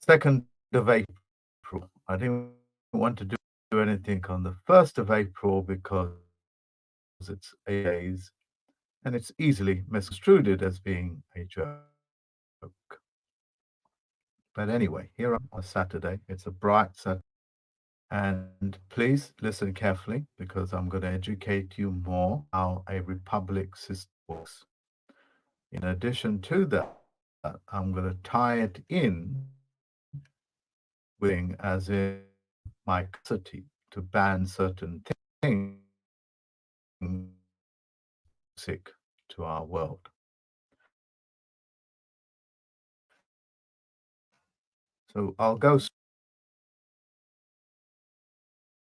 2nd of April. I didn't want to do anything on the 1st of April because it's 8 days and it's easily misconstrued as being a joke. But anyway, here on a Saturday, it's a bright Saturday. And please listen carefully because I'm going to educate you more how a republic system works. In addition to that, I'm going to tie it in with as in my capacity to ban certain things sick to our world. So I'll go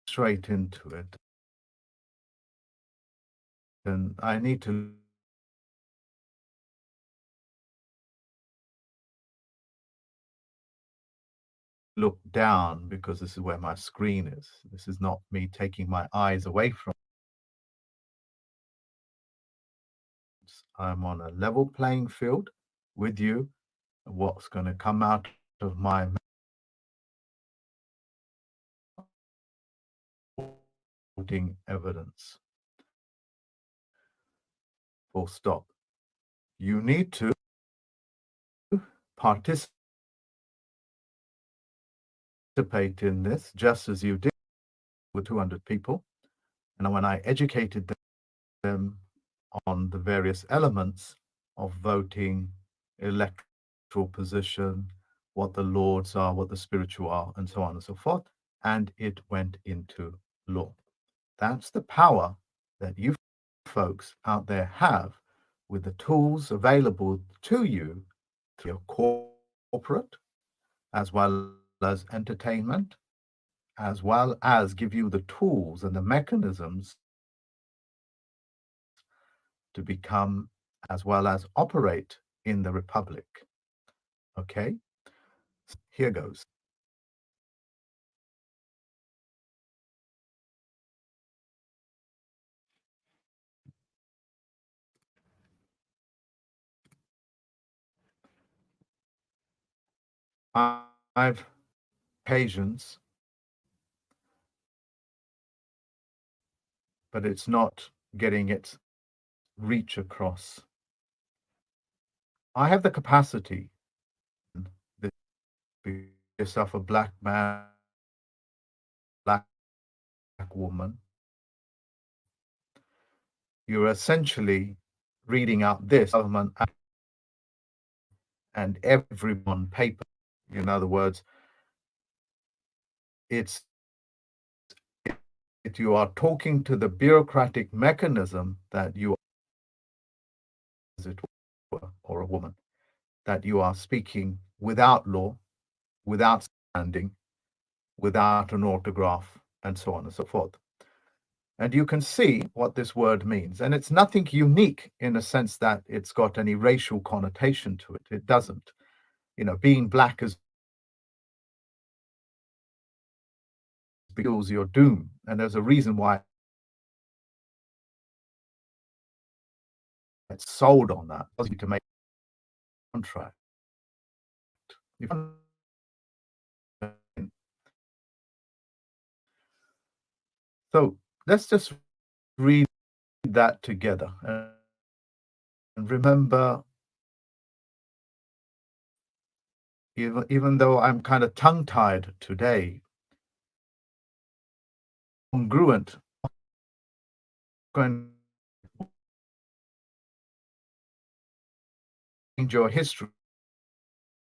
straight into it. And I need to look down because this is where my screen is. This is not me taking my eyes away from it. I'm on a level playing field with you. What's going to come out of my evidence. Full stop. You need to participate in this just as you did with 200 people. And when I educated them on the various elements of voting, electoral position, what the lords are, what the spiritual are, and so on and so forth. And it went into law. That's the power that you folks out there have with the tools available to you through your corporate, as well as entertainment, as well as give you the tools and the mechanisms to become as well as operate in the republic. Okay, here goes. I've patience, but it's not getting its reach across. I have the capacity that be yourself a black man, black woman. You're essentially reading out this government and everyone paper. In other words, it's you are talking to the bureaucratic mechanism that you, as it were, or a woman, that you are speaking without law, without standing, without an autograph, and so on and so forth. And you can see what this word means. And it's nothing unique in a sense that it's got any racial connotation to it. It doesn't. You know, being black is because your doom. And there's a reason why it's sold on that, to make a contract. So let's just read that together and remember, even though I'm kind of tongue-tied today, congruent, going to change your history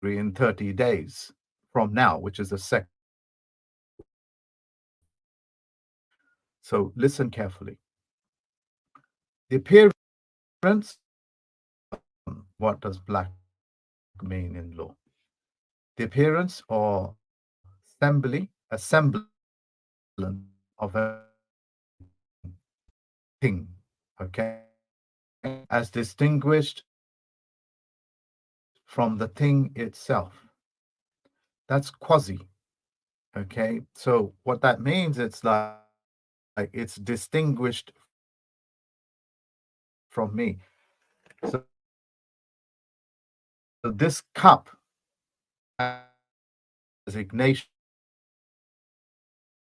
in 30 days from now, which is the second. So listen carefully. The appearance, what does black mean in law? The appearance or semblance of a thing, okay, as distinguished from the thing itself. That's quasi, okay? So what that means, it's like it's distinguished from me. So, this cup designation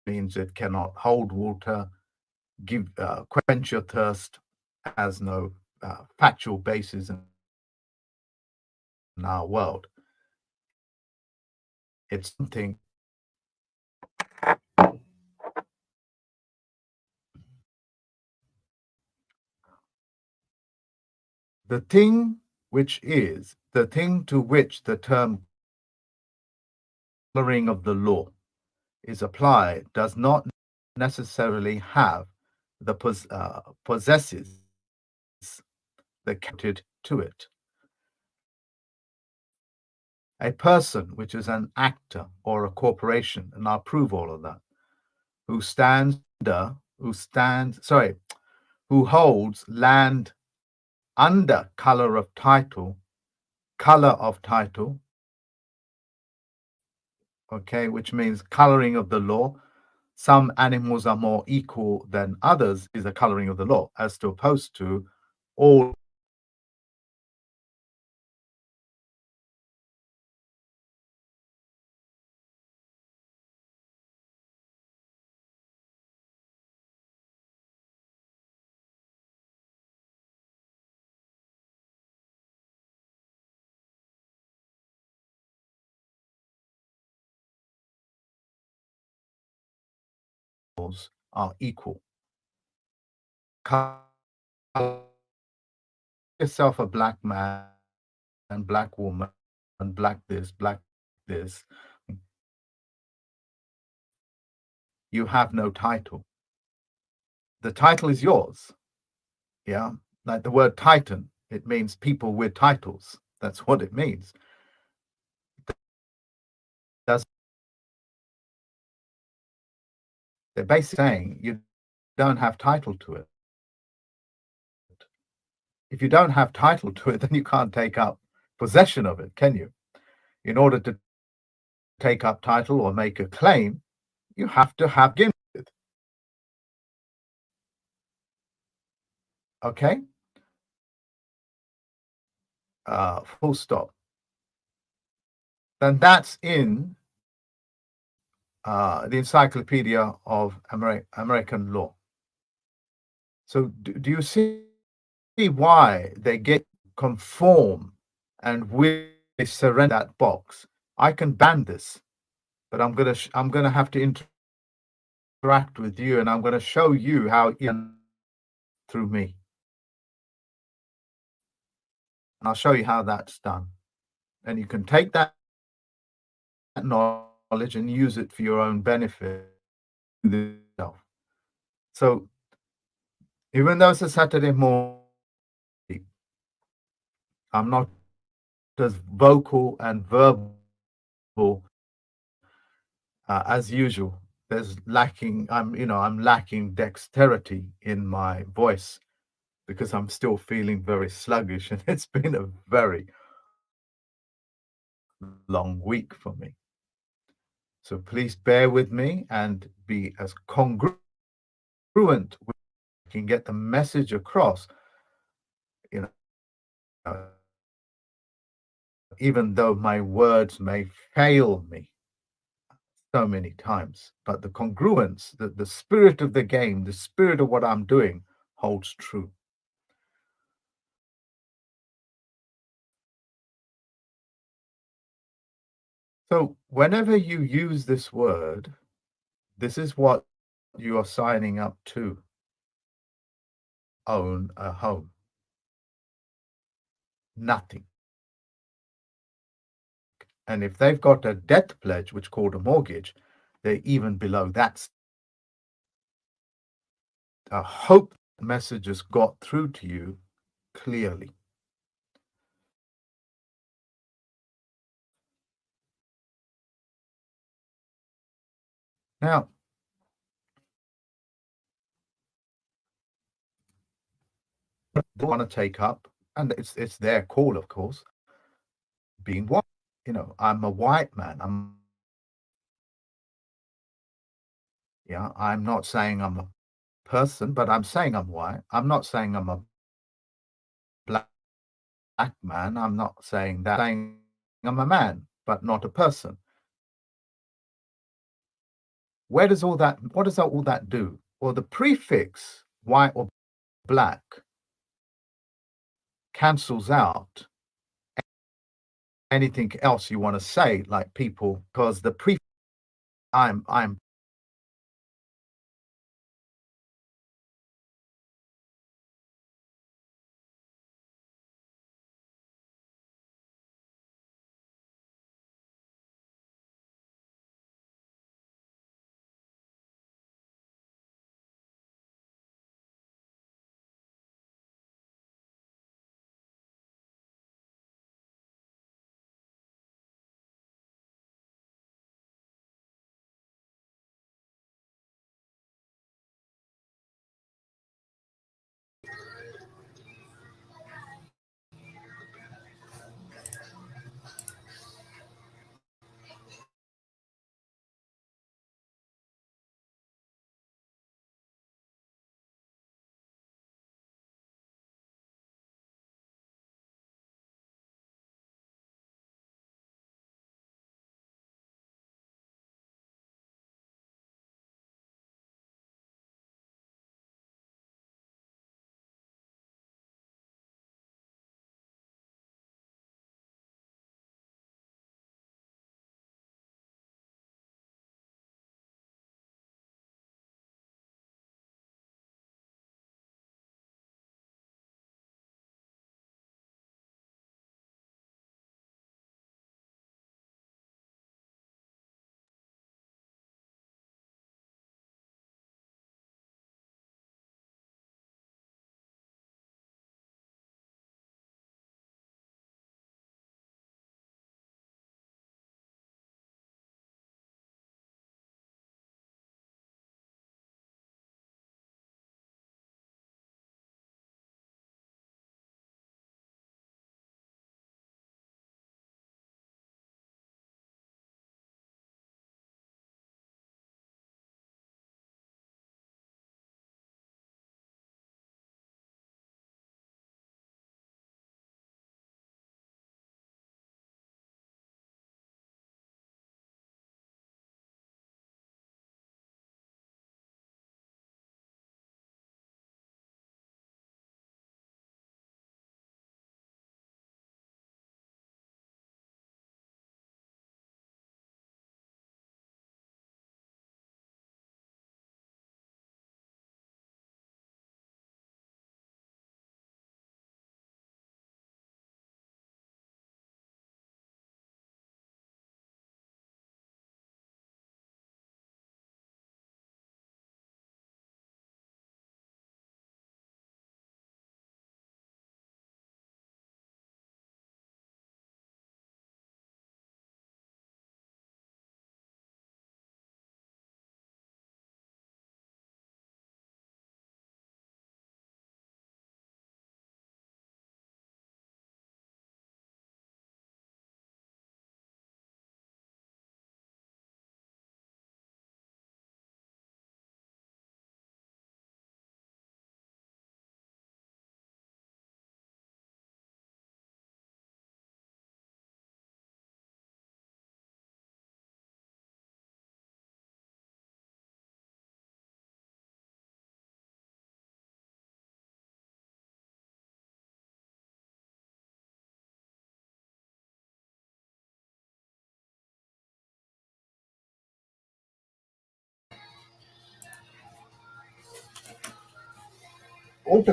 means it cannot hold water, give quench your thirst, has no factual basis in our world. It's something the thing the thing to which the term coloring of the law is applied does not necessarily have the possesses that counted to it. A person, which is an actor or a corporation, and I'll prove all of that, who stands who holds land under color of title, okay, which means coloring of the law. Some animals are more equal than others, is a coloring of the law, as to opposed to all are equal. Color yourself a black man and black woman and black this, you have no title. The title is yours. Yeah. Like the word titan, it means people with titles. That's what it means. That's they're basically saying you don't have title to it. If you don't have title to it, then you can't take up possession of it, can you? In order to take up title or make a claim, you have to have begin with. Okay? Full stop. Then that's in the Encyclopedia of American Law. So do you see why they get conform and we surrender that box? I can ban this, but I'm gonna have to interact with you, and I'm gonna show you how through me. And I'll show you how that's done. And you can take that knowledge and use it for your own benefit. So even though it's a Saturday morning, I'm not as vocal and verbal as usual. I'm lacking dexterity in my voice because I'm still feeling very sluggish, and it's been a very long week for me. So please bear with me and be as congruent with can get the message across, you know, even though my words may fail me so many times, but the congruence, the spirit of the game, the spirit of what I'm doing holds true. So whenever you use this word, this is what you are signing up to: own a home. Nothing. And if they've got a debt pledge, which is called a mortgage, they're even below that. I hope messages got through to you clearly. Now, they want to take up, and it's their call, of course, being white. I'm a white man. I'm not saying I'm a person, but I'm saying I'm white. I'm not saying I'm a black man. I'm not saying that. I'm saying I'm a man, but not a person. what does all that do? Well, the prefix white or black cancels out anything else you want to say, like people, because the prefix I'm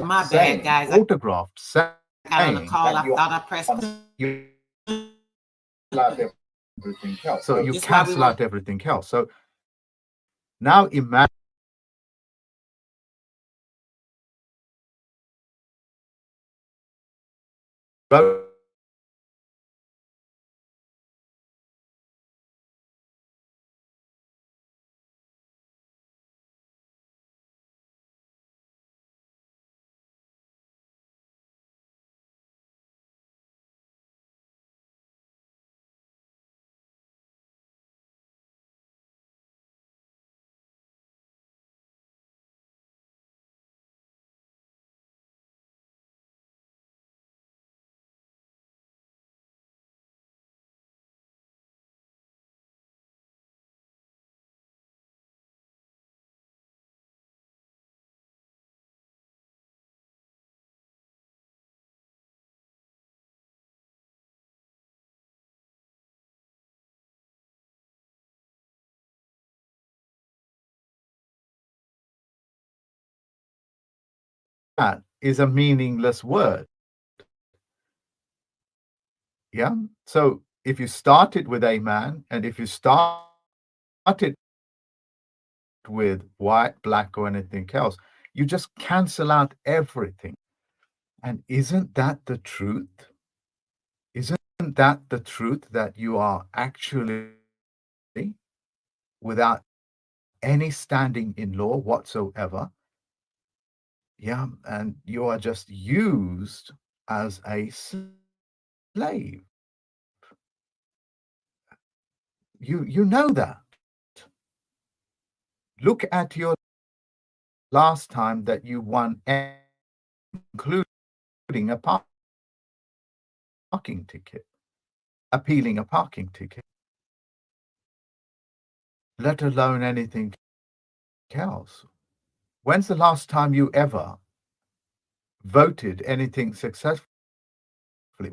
My bad, guys. I autographed saying got on the call. I thought I pressed. you everything else. So you This is why we cancel want. out everything else. So now imagine is a meaningless word. Yeah. So if you start it with a man, and if you start it with white, black, or anything else, you just cancel out everything. And isn't that the truth? Isn't that the truth, that you are actually, without any standing in law whatsoever, yeah, and you are just used as a slave. You know that. Look at your last time that you won, including a parking ticket, appealing a parking ticket, let alone anything else. When's the last time you ever voted anything successfully?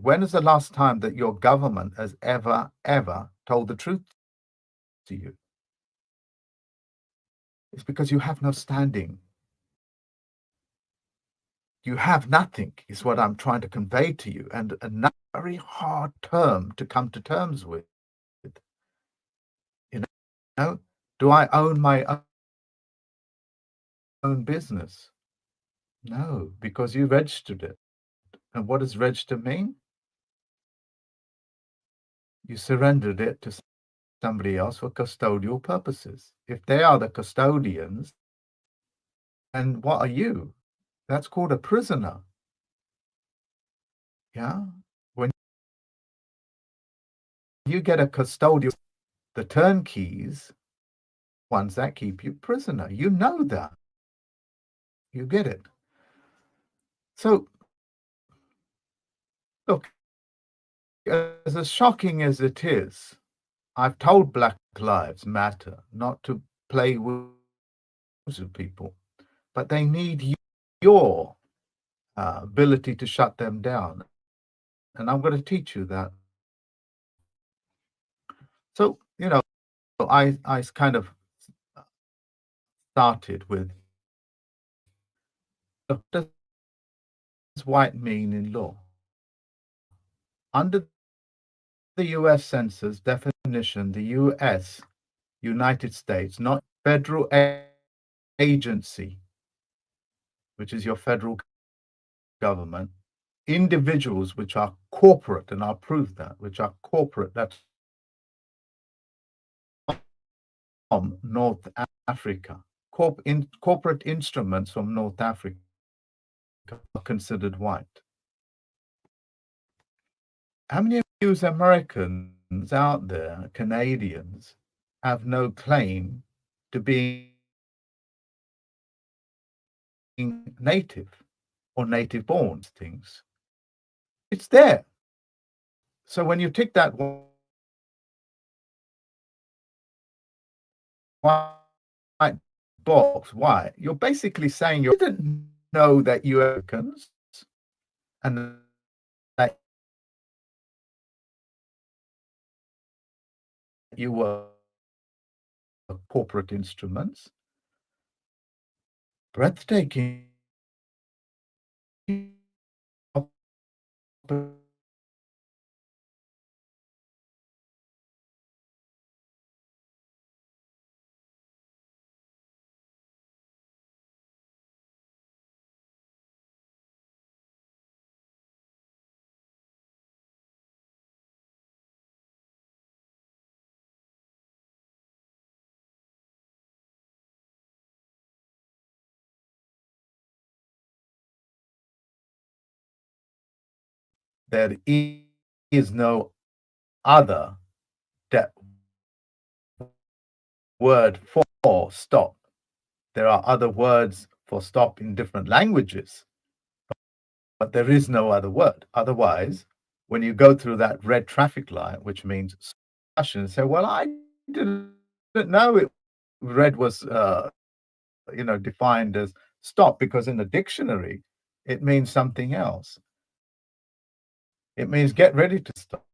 When is the last time that your government has ever told the truth to you? It's because you have no standing. You have nothing, is what I'm trying to convey to you, and a very hard term to come to terms with. You know, do I own my own business? No, because you registered it. And what does register mean? You surrendered it to somebody else for custodial purposes. If they are the custodians, and what are you? That's called a prisoner. Yeah. When you get a custodial, the turnkeys, ones that keep you prisoner. You know that. You get it. So, look, as shocking as it is, I've told Black Lives Matter not to play with people, but they need your ability to shut them down. And I'm going to teach you that. So, I kind of started with, what does white mean in law? Under the US Census definition, the US, United States, not federal agency, which is your federal government, individuals which are corporate, and I'll prove that, which are corporate, that's from North Africa. Corporate instruments from North Africa are considered white. How many of you as Americans out there, Canadians, have no claim to being native or native born things? It's there. So when you tick that white box, why? You're basically saying you didn't know that you are Americans and that you were corporate instruments. Breathtaking there is no other word for stop. There are other words for stop in different languages, but there is no other word. Otherwise, when you go through that red traffic light, which means and say, well, I didn't know it red was defined as stop, because in the dictionary it means something else. It means get ready to stop.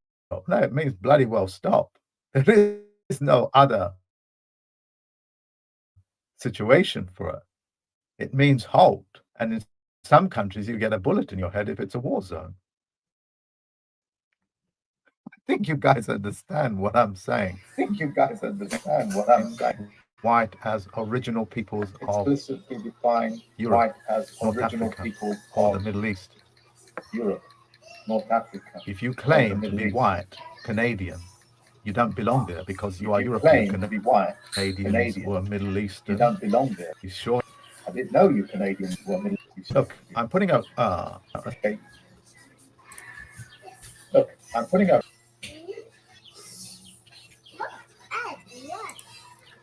No, it means bloody well stop. There is no other situation for it. It means halt. And some countries, you get a bullet in your head if it's a war zone. I think you guys understand what I'm saying. White as original peoples explicitly define Europe, white as North original Africa, peoples or of the Middle East. Europe, North Africa. If you or the claim to Middle be East. white, Canadian, you don't belong there because you If are you European. claim to be white, Canadians Canadian, were Middle you Eastern. don't belong there. You sure? I didn't know you Canadians were Middle Eastern. Look, I'm putting up. Okay. Look, I'm putting up.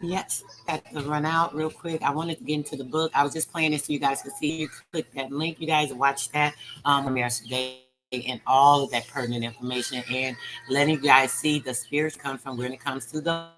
Yes, had to run out real quick. I wanted to get into the book. I was just playing it so you guys could see. You click that link, you guys watch that premieres today and all of that pertinent information and letting you guys see the spirits come from when it comes to the